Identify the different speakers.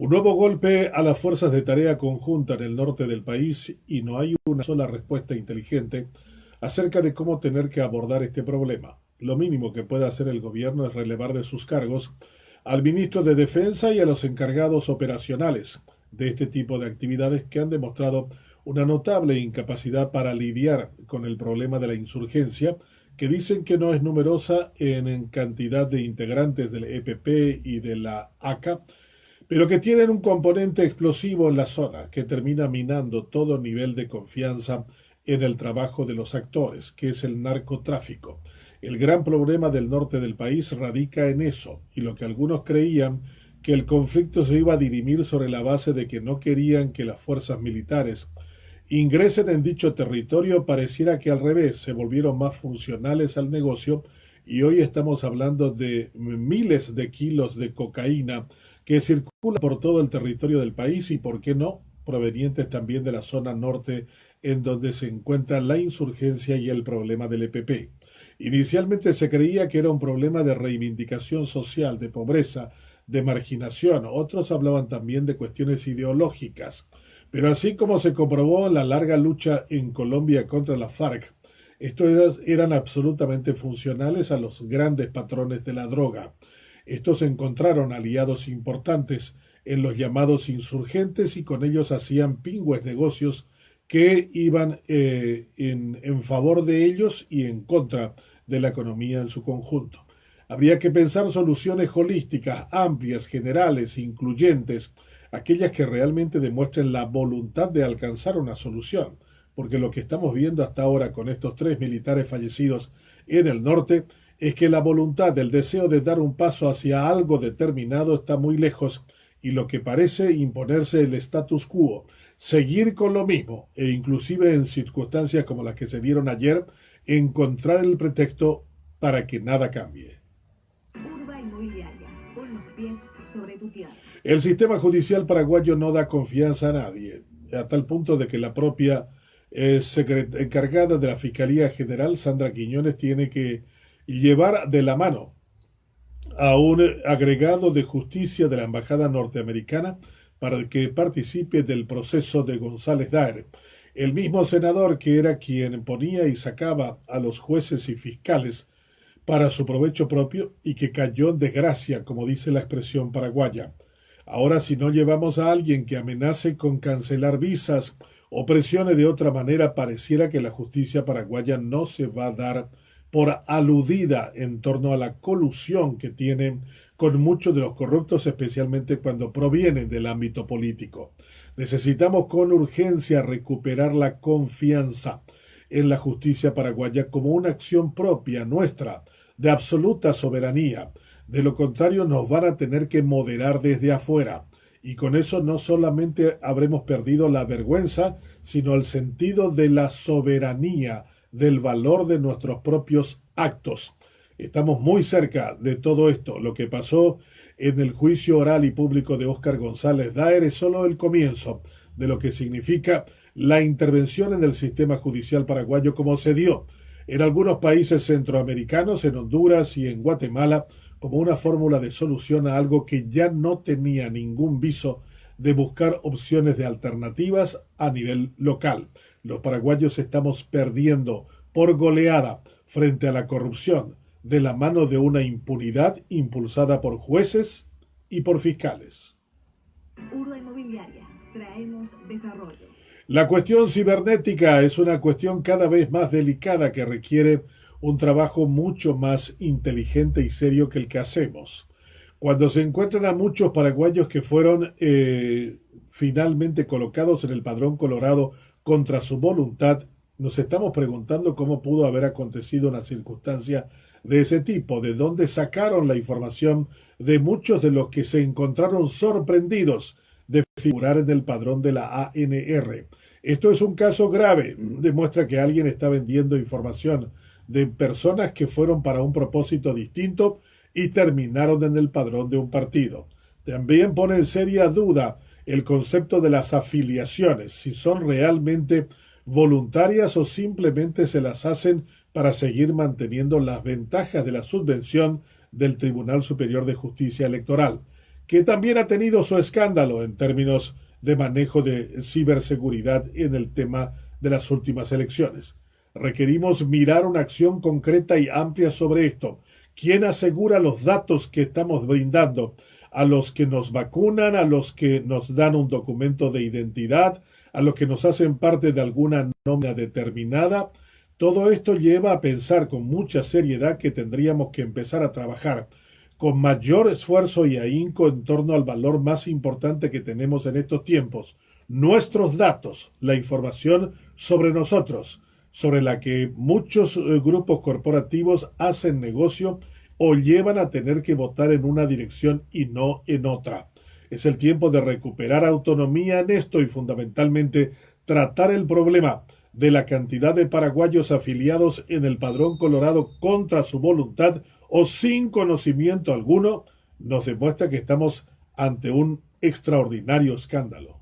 Speaker 1: Un nuevo golpe a las fuerzas de tarea conjunta en el norte del país y no hay una sola respuesta inteligente acerca de cómo tener que abordar este problema. Lo mínimo que puede hacer el gobierno es relevar de sus cargos al ministro de Defensa y a los encargados operacionales de este tipo de actividades que han demostrado una notable incapacidad para lidiar con el problema de la insurgencia, que dicen que no es numerosa en cantidad de integrantes del EPP y de la ACA, pero que tienen un componente explosivo en la zona que termina minando todo nivel de confianza en el trabajo de los actores, que es el narcotráfico. El gran problema del norte del país radica en eso, y lo que algunos creían que el conflicto se iba a dirimir sobre la base de que no querían que las fuerzas militares ingresen en dicho territorio, pareciera que al revés, se volvieron más funcionales al negocio y hoy estamos hablando de miles de kilos de cocaína que circula por todo el territorio del país y, por qué no, provenientes también de la zona norte en donde se encuentra la insurgencia y el problema del EPP. Inicialmente se creía que era un problema de reivindicación social, de pobreza, de marginación. Otros hablaban también de cuestiones ideológicas. Pero así como se comprobó en la larga lucha en Colombia contra la FARC, estos eran absolutamente funcionales a los grandes patrones de la droga. Estos encontraron aliados importantes en los llamados insurgentes y con ellos hacían pingües negocios que iban en favor de ellos y en contra de la economía en su conjunto. Habría que pensar soluciones holísticas, amplias, generales, incluyentes, aquellas que realmente demuestren la voluntad de alcanzar una solución, porque lo que estamos viendo hasta ahora con estos 3 militares fallecidos en el norte es que la voluntad, el deseo de dar un paso hacia algo determinado está muy lejos y lo que parece imponerse el status quo, seguir con lo mismo e inclusive en circunstancias como las que se dieron ayer, encontrar el pretexto para que nada cambie.
Speaker 2: Urba Inmobiliaria, pon los pies sobre tu tierra.
Speaker 1: El sistema judicial paraguayo no da confianza a nadie, a tal punto de que la propia encargada de la Fiscalía General, Sandra Quiñones, tiene que llevar de la mano a un agregado de justicia de la Embajada norteamericana para que participe del proceso de González Daer, el mismo senador que era quien ponía y sacaba a los jueces y fiscales para su provecho propio y que cayó en desgracia, como dice la expresión paraguaya. Ahora, si no llevamos a alguien que amenace con cancelar visas o presione de otra manera, pareciera que la justicia paraguaya no se va a dar por aludida en torno a la colusión que tienen con muchos de los corruptos, especialmente cuando provienen del ámbito político. Necesitamos con urgencia recuperar la confianza en la justicia paraguaya como una acción propia nuestra, de absoluta soberanía. De lo contrario, nos van a tener que moderar desde afuera. Y con eso no solamente habremos perdido la vergüenza, sino el sentido de la soberanía, del valor de nuestros propios actos. Estamos muy cerca de todo esto. Lo que pasó en el juicio oral y público de Óscar González Daer es solo el comienzo de lo que significa la intervención en el sistema judicial paraguayo como se dio en algunos países centroamericanos, en Honduras y en Guatemala, como una fórmula de solución a algo que ya no tenía ningún viso de buscar opciones de alternativas a nivel local. Los paraguayos estamos perdiendo por goleada frente a la corrupción de la mano de una impunidad impulsada por jueces y por fiscales.
Speaker 2: Urba Inmobiliaria, traemos desarrollo.
Speaker 1: La cuestión cibernética es una cuestión cada vez más delicada que requiere un trabajo mucho más inteligente y serio que el que hacemos. Cuando se encuentran a muchos paraguayos que fueron finalmente colocados en el padrón colorado contra su voluntad, nos estamos preguntando cómo pudo haber acontecido una circunstancia de ese tipo, de dónde sacaron la información de muchos de los que se encontraron sorprendidos de figurar en el padrón de la ANR. Esto es un caso grave, demuestra que alguien está vendiendo información de personas que fueron para un propósito distinto y terminaron en el padrón de un partido. También pone en seria duda el concepto de las afiliaciones, si son realmente voluntarias o simplemente se las hacen para seguir manteniendo las ventajas de la subvención del Tribunal Superior de Justicia Electoral. que también ha tenido su escándalo en términos de manejo de ciberseguridad en el tema de las últimas elecciones. Requerimos mirar una acción concreta y amplia sobre esto. ¿Quién asegura los datos que estamos brindando a los que nos vacunan, a los que nos dan un documento de identidad, a los que nos hacen parte de alguna nómina determinada? Todo esto lleva a pensar con mucha seriedad que tendríamos que empezar a trabajar con mayor esfuerzo y ahínco en torno al valor más importante que tenemos en estos tiempos, nuestros datos, la información sobre nosotros, sobre la que muchos grupos corporativos hacen negocio o llevan a tener que votar en una dirección y no en otra. Es el tiempo de recuperar autonomía en esto y fundamentalmente tratar el problema de la cantidad de paraguayos afiliados en el Padrón Colorado contra su voluntad o sin conocimiento alguno, nos demuestra que estamos ante un extraordinario escándalo.